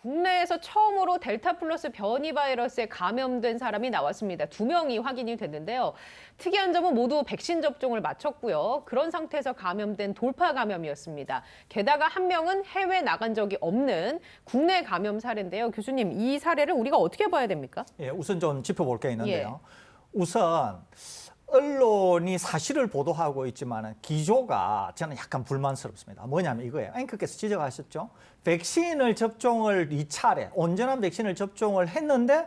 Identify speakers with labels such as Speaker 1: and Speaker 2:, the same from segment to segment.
Speaker 1: 국내에서 처음으로 델타 플러스 변이 바이러스에 감염된 사람이 나왔습니다. 2명이 확인이 됐는데요. 특이한 점은 모두 백신 접종을 마쳤고요. 그런 상태에서 감염된 돌파 감염이었습니다. 게다가 한 명은 해외 나간 적이 없는 국내 감염 사례인데요. 교수님, 이 사례를 우리가 어떻게 봐야 됩니까?
Speaker 2: 예, 우선 좀 짚어볼 게 있는데요. 우선 언론이 사실을 보도하고 있지만 기조가 저는 약간 불만스럽습니다. 뭐냐면 이거예요. 앵커께서 지적하셨죠. 백신을 접종을 2차례, 온전한 백신을 접종을 했는데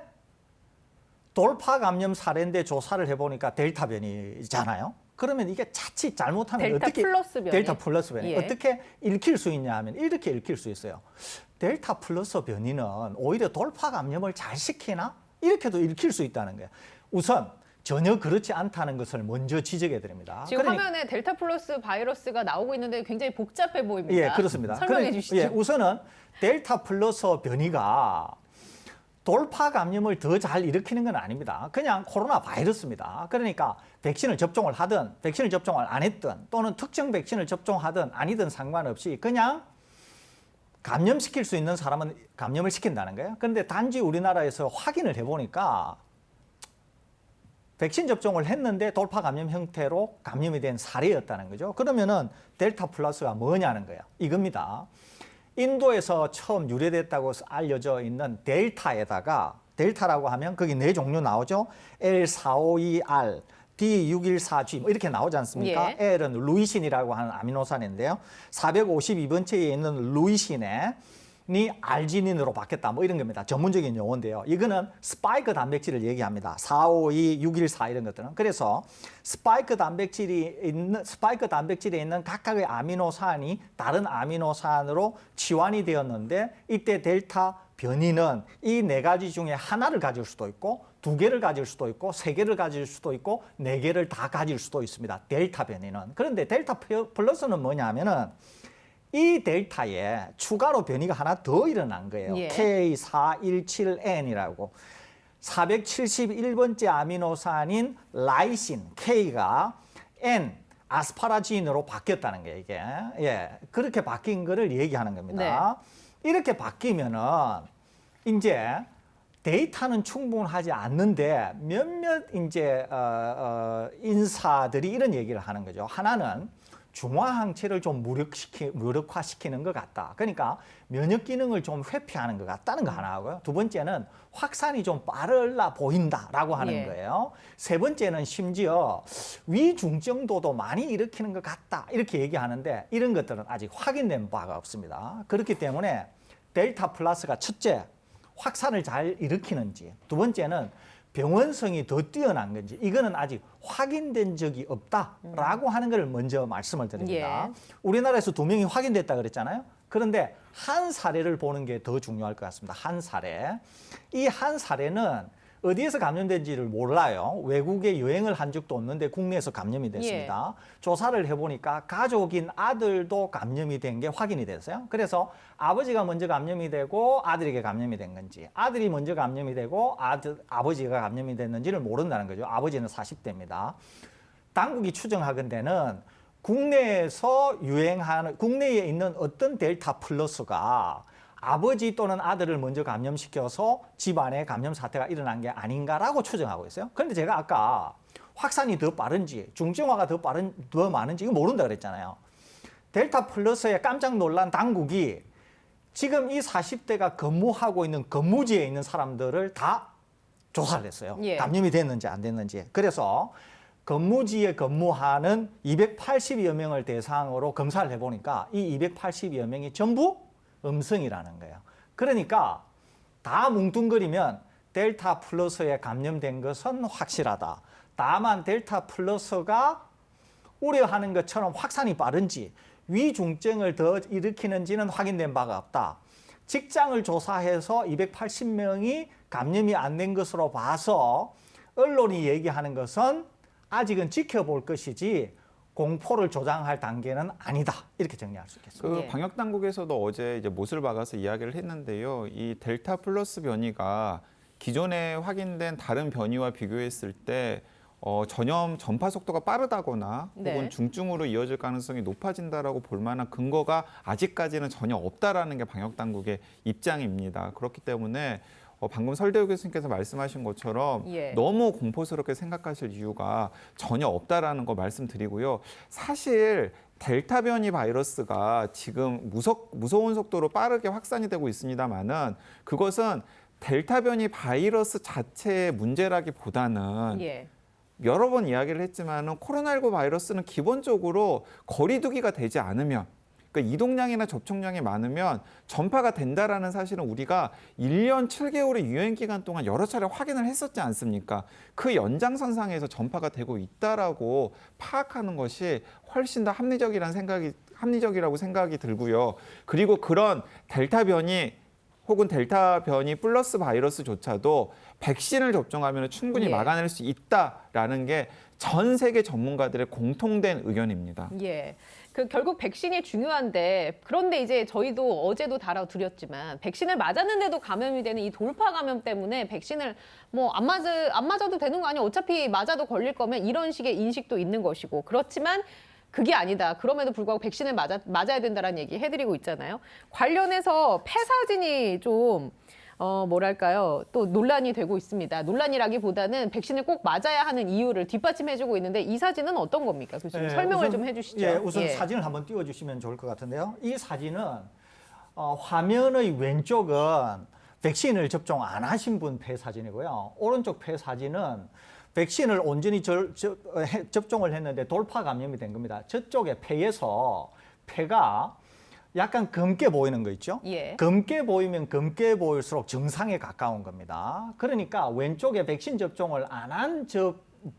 Speaker 2: 돌파 감염 사례인데 조사를 해보니까 델타 변이잖아요. 그러면 이게 자칫 잘못하면
Speaker 1: 델타
Speaker 2: 어떻게
Speaker 1: 플러스 변이.
Speaker 2: 델타 플러스 변이
Speaker 1: 예.
Speaker 2: 어떻게 읽힐 수 있냐 하면 이렇게 읽힐 수 있어요. 델타 플러스 변이는 오히려 돌파 감염을 잘 시키나? 이렇게도 읽힐 수 있다는 거예요. 우선 전혀 그렇지 않다는 것을 먼저 지적해 드립니다.
Speaker 1: 지금 화면에 델타 플러스 바이러스가 나오고 있는데 굉장히 복잡해 보입니다.
Speaker 2: 예, 그렇습니다.
Speaker 1: 설명해 주시죠.
Speaker 2: 예, 우선은 델타 플러스 변이가 돌파 감염을 더 잘 일으키는 건 아닙니다. 그냥 코로나 바이러스입니다. 그러니까 백신을 접종을 하든 백신을 접종을 안 했든 또는 특정 백신을 접종하든 아니든 상관없이 그냥 감염시킬 수 있는 사람은 감염을 시킨다는 거예요. 그런데 단지 우리나라에서 확인을 해보니까 백신 접종을 했는데 돌파 감염 형태로 감염이 된 사례였다는 거죠. 그러면은 델타 플러스가 뭐냐는 거예요. 이겁니다. 인도에서 처음 유래됐다고 알려져 있는 델타에다가 델타라고 하면 거기 네 종류 나오죠. L452R, D614G 뭐 이렇게 나오지 않습니까?
Speaker 1: 예.
Speaker 2: L은 루이신이라고 하는 아미노산인데요. 452번째에 있는 루이신에 니 알지닌으로 바뀌었다 뭐 이런 겁니다. 전문적인 용어인데요. 이거는 스파이크 단백질을 얘기합니다. 452, 614 이런 것들은. 그래서 스파이크 단백질에 있는 각각의 아미노산이 다른 아미노산으로 치환이 되었는데 이때 델타 변이는 이 네 가지 중에 하나를 가질 수도 있고 두 개를 가질 수도 있고 세 개를 가질 수도 있고 네 개를 다 가질 수도 있습니다. 델타 변이는. 그런데 델타 플러스는 뭐냐면은 이 델타에 추가로 변이가 하나 더 일어난 거예요.
Speaker 1: 예.
Speaker 2: K417N이라고. 471번째 아미노산인 라이신, K가 N, 아스파라진으로 바뀌었다는 거예요, 이게. 예. 그렇게 바뀐 거를 얘기하는 겁니다. 네. 이렇게 바뀌면은 이제 데이터는 충분하지 않는데 몇몇 이제 인사들이 이런 얘기를 하는 거죠. 하나는 중화항체를 좀 무력화시키는 것 같다. 그러니까 면역 기능을 좀 회피하는 것 같다는 거 하나 하고요. 두 번째는 확산이 좀 빠르라 보인다라고 하는
Speaker 1: 예.
Speaker 2: 거예요. 세 번째는 심지어 위중증도도 많이 일으키는 것 같다. 이렇게 얘기하는데 이런 것들은 아직 확인된 바가 없습니다. 그렇기 때문에 델타 플러스가 첫째, 확산을 잘 일으키는지, 두 번째는 병원성이 더 뛰어난 건지 이거는 아직 확인된 적이 없다라고 하는 걸 먼저 말씀을 드립니다.
Speaker 1: 예.
Speaker 2: 우리나라에서 2명이 확인됐다 그랬잖아요. 그런데 한 사례를 보는 게 더 중요할 것 같습니다. 한 사례. 이 한 사례는 어디에서 감염된지를 몰라요. 외국에 여행을 한 적도 없는데 국내에서 감염이 됐습니다. 예. 조사를 해보니까 가족인 아들도 감염이 된 게 확인이 됐어요. 그래서 아버지가 먼저 감염이 되고 아들에게 감염이 된 건지 아들이 먼저 감염이 되고 아버지가 감염이 됐는지를 모른다는 거죠. 아버지는 40대입니다. 당국이 추정하건대는 국내에서 유행하는 국내에 있는 어떤 델타 플러스가 아버지 또는 아들을 먼저 감염시켜서 집안에 감염 사태가 일어난 게 아닌가라고 추정하고 있어요. 그런데 제가 아까 확산이 더 빠른지 중증화가 더 많은지 이거 모른다 그랬잖아요. 델타 플러스에 깜짝 놀란 당국이 지금 이 40대가 근무하고 있는 근무지에 있는 사람들을 다 조사를 했어요.
Speaker 1: 예.
Speaker 2: 감염이 됐는지 안 됐는지. 그래서 근무지에 근무하는 280여 명을 대상으로 검사를 해보니까 이 280여 명이 전부 음성이라는 거예요. 그러니까 다 뭉뚱그리면 델타 플러스에 감염된 것은 확실하다. 다만 델타 플러스가 우려하는 것처럼 확산이 빠른지 위중증을 더 일으키는지는 확인된 바가 없다. 직장을 조사해서 280명이 감염이 안 된 것으로 봐서 언론이 얘기하는 것은 아직은 지켜볼 것이지 공포를 조장할 단계는 아니다. 이렇게 정리할 수 있겠습니다.
Speaker 1: 예.
Speaker 3: 방역 당국에서도 어제 이제 못을 박아서 이야기를 했는데요. 이 델타 플러스 변이가 기존에 확인된 다른 변이와 비교했을 때 전염 전파 속도가 빠르다거나
Speaker 1: 네.
Speaker 3: 혹은 중증으로 이어질 가능성이 높아진다라고 볼 만한 근거가 아직까지는 전혀 없다라는 게 방역 당국의 입장입니다. 그렇기 때문에 방금 설대우 교수님께서 말씀하신 것처럼
Speaker 1: 예.
Speaker 3: 너무 공포스럽게 생각하실 이유가 전혀 없다라는 거 말씀드리고요. 사실 델타 변이 바이러스가 지금 무서운 속도로 빠르게 확산이 되고 있습니다만은 그것은 델타 변이 바이러스 자체의 문제라기보다는
Speaker 1: 예.
Speaker 3: 여러 번 이야기를 했지만은 코로나19 바이러스는 기본적으로 거리두기가 되지 않으면 그러니까 이동량이나 접촉량이 많으면 전파가 된다라는 사실은 우리가 1년 7개월의 유행 기간 동안 여러 차례 확인을 했었지 않습니까? 그 연장선상에서 전파가 되고 있다라고 파악하는 것이 훨씬 더 합리적이라고 생각이 들고요. 그리고 그런 델타 변이 혹은 델타 변이 플러스 바이러스조차도 백신을 접종하면 충분히
Speaker 1: 예.
Speaker 3: 막아낼 수 있다라는 게 전 세계 전문가들의 공통된 의견입니다.
Speaker 1: 예. 결국 백신이 중요한데 그런데 이제 저희도 어제도 다뤄드렸지만 백신을 맞았는데도 감염이 되는 이 돌파 감염 때문에 백신을 뭐 안 맞아도 되는 거 아니야? 어차피 맞아도 걸릴 거면 이런 식의 인식도 있는 것이고 그렇지만 그게 아니다. 그럼에도 불구하고 백신을 맞아야 된다라는 얘기 해드리고 있잖아요. 관련해서 폐사진이 좀 뭐랄까요? 또 논란이 되고 있습니다. 논란이라기보다는 백신을 꼭 맞아야 하는 이유를 뒷받침해주고 있는데 이 사진은 어떤 겁니까? 교수님 설명을 좀 해주시죠.
Speaker 2: 예, 우선 사진을 한번 띄워주시면 좋을 것 같은데요. 이 사진은 화면의 왼쪽은 백신을 접종 안 하신 분 폐 사진이고요. 오른쪽 폐 사진은 백신을 온전히 접종을 했는데 돌파 감염이 된 겁니다. 저쪽에 폐에서 폐가 약간 검게 보이는 거 있죠?
Speaker 1: 예.
Speaker 2: 검게 보이면 검게 보일수록 정상에 가까운 겁니다. 그러니까 왼쪽에 백신 접종을 안 한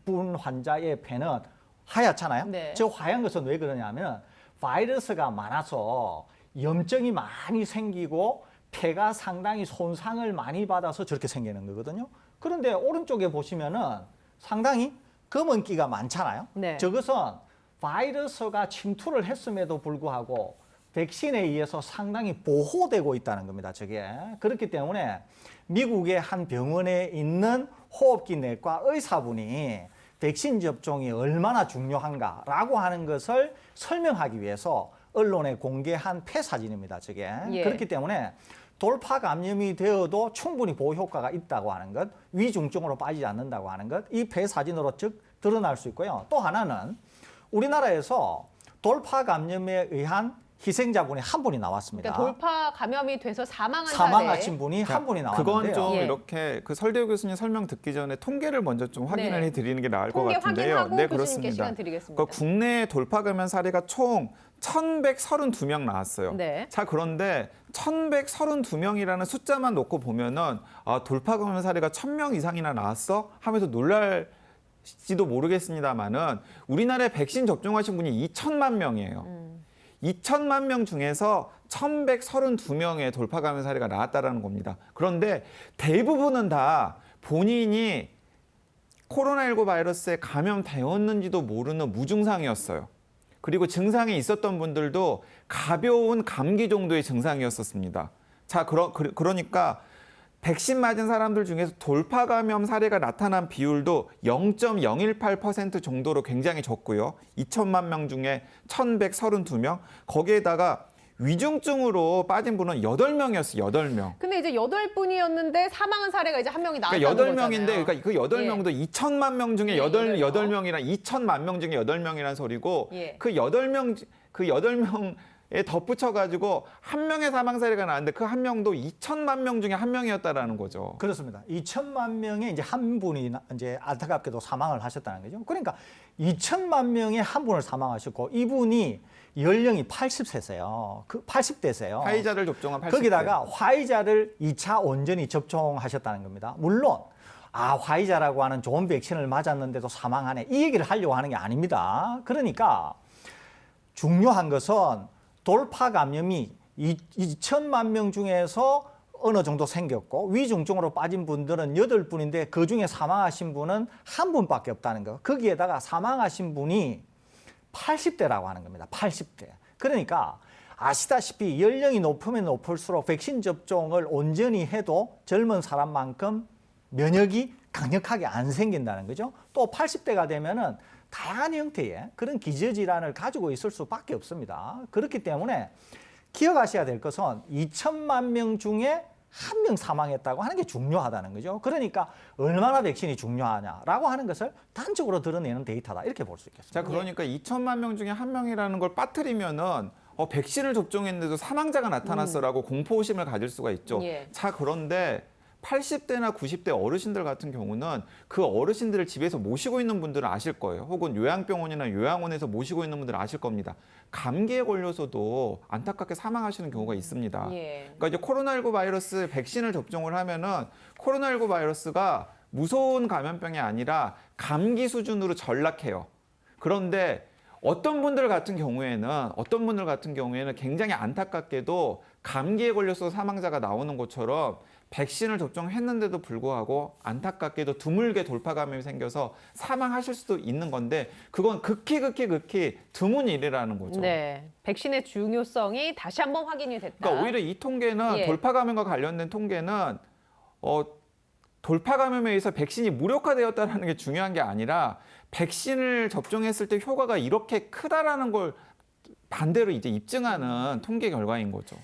Speaker 2: 분 환자의 폐는 하얗잖아요.
Speaker 1: 네.
Speaker 2: 저 하얀 것은 왜 그러냐면 바이러스가 많아서 염증이 많이 생기고 폐가 상당히 손상을 많이 받아서 저렇게 생기는 거거든요. 그런데 오른쪽에 보시면은 상당히 검은기가 많잖아요.
Speaker 1: 네.
Speaker 2: 저것은 바이러스가 침투를 했음에도 불구하고 백신에 의해서 상당히 보호되고 있다는 겁니다. 저게. 그렇기 때문에 미국의 한 병원에 있는 호흡기 내과 의사분이 백신 접종이 얼마나 중요한가라고 하는 것을 설명하기 위해서 언론에 공개한 폐 사진입니다. 저게.
Speaker 1: 예.
Speaker 2: 그렇기 때문에 돌파 감염이 되어도 충분히 보호 효과가 있다고 하는 것, 위중증으로 빠지지 않는다고 하는 것, 이 폐 사진으로 즉 드러날 수 있고요. 또 하나는 우리나라에서 돌파 감염에 의한 희생자분이 한 분이 나왔습니다.
Speaker 1: 그러니까 돌파 감염이 돼서
Speaker 2: 사망하신 분이 한 분이 나왔는데요.
Speaker 3: 그건 좀
Speaker 1: 예.
Speaker 3: 이렇게 설대우 교수님 설명 듣기 전에 통계를 먼저 좀 확인을
Speaker 1: 네.
Speaker 3: 해드리는 게 나을 것
Speaker 1: 통계
Speaker 3: 같은데요.
Speaker 1: 확인하고
Speaker 3: 네,
Speaker 1: 교수님께
Speaker 3: 그렇습니다.
Speaker 1: 시간 드리겠습니다.
Speaker 3: 국내 돌파 감염 사례가 총 1,132명 나왔어요.
Speaker 1: 네.
Speaker 3: 자, 그런데 1,132명이라는 숫자만 놓고 보면은 돌파 감염 사례가 1,000명 이상이나 나왔어? 하면서 놀랄지도 모르겠습니다만은 우리나라에 백신 접종하신 분이 2천만 명이에요. 2천만 명 중에서 1,132명의 돌파 감염 사례가 나왔다라는 겁니다. 그런데 대부분은 다 본인이 코로나19 바이러스에 감염되었는지도 모르는 무증상이었어요. 그리고 증상이 있었던 분들도 가벼운 감기 정도의 증상이었었습니다. 자, 그러니까 백신 맞은 사람들 중에서 돌파 감염 사례가 나타난 비율도 0.018% 정도로 굉장히 적고요. 2천만 명 중에 1,132명. 거기에다가 위중증으로 빠진 분은 8명이었어요. 8명.
Speaker 1: 근데 이제 8분이었는데 사망한 사례가 이제 한 명이 나왔다는
Speaker 3: 그러니까
Speaker 1: 거잖아요.
Speaker 3: 8명인데 그러니까 그 8명도 2천만 명 중에
Speaker 1: 예,
Speaker 3: 8명이란 2천만 명 중에 8명이란 소리고
Speaker 1: 예.
Speaker 3: 그 8명에 덧붙여 가지고 한 명의 사망 사례가 나왔는데 그 한 명도 2천만 명 중에 한 명이었다라는 거죠.
Speaker 2: 그렇습니다. 2천만 명에 이제 한 분이 이제 안타깝게도 사망을 하셨다는 거죠. 그러니까 2천만 명에 한 분을 사망하셨고 이분이 연령이 80세세요. 80대세요.
Speaker 3: 화이자를 접종한 80대.
Speaker 2: 거기다가 화이자를 2차 온전히 접종하셨다는 겁니다. 물론 화이자라고 하는 좋은 백신을 맞았는데도 사망하네. 이 얘기를 하려고 하는 게 아닙니다. 그러니까 중요한 것은 돌파 감염이 2천만 명 중에서 어느 정도 생겼고 위중증으로 빠진 분들은 8분인데 그중에 사망하신 분은 한 분밖에 없다는 거. 거기에다가 사망하신 분이 80대라고 하는 겁니다. 80대. 그러니까 아시다시피 연령이 높으면 높을수록 백신 접종을 온전히 해도 젊은 사람만큼 면역이 강력하게 안 생긴다는 거죠. 또 80대가 되면은 다양한 형태의 그런 기저질환을 가지고 있을 수밖에 없습니다. 그렇기 때문에 기억하셔야 될 것은 2천만 명 중에 1명 사망했다고 하는 게 중요하다는 거죠. 그러니까 얼마나 백신이 중요하냐라고 하는 것을 단적으로 드러내는 데이터다 이렇게 볼 수 있겠습니다.
Speaker 3: 자, 그러니까 2천만 명 중에 1명이라는 걸 빠뜨리면은 백신을 접종했는데도 사망자가 나타났어라고 공포심을 가질 수가 있죠.
Speaker 1: 예.
Speaker 3: 자, 그런데 80대나 90대 어르신들 같은 경우는 그 어르신들을 집에서 모시고 있는 분들은 아실 거예요. 혹은 요양병원이나 요양원에서 모시고 있는 분들은 아실 겁니다. 감기에 걸려서도 안타깝게 사망하시는 경우가 있습니다.
Speaker 1: 예.
Speaker 3: 그러니까 이제 코로나19 바이러스 백신을 접종을 하면은 코로나19 바이러스가 무서운 감염병이 아니라 감기 수준으로 전락해요. 그런데 어떤 분들 같은 경우에는 굉장히 안타깝게도 감기에 걸려서 사망자가 나오는 것처럼 백신을 접종했는데도 불구하고 안타깝게도 드물게 돌파 감염이 생겨서 사망하실 수도 있는 건데 그건 극히 드문 일이라는 거죠.
Speaker 1: 네. 백신의 중요성이 다시 한번 확인이 됐다.
Speaker 3: 그러니까 오히려 이 통계는
Speaker 1: 예.
Speaker 3: 돌파 감염과 관련된 통계는 돌파 감염에 의해서 백신이 무력화되었다는 게 중요한 게 아니라 백신을 접종했을 때 효과가 이렇게 크다라는 걸 반대로 이제 입증하는 통계 결과인 거죠.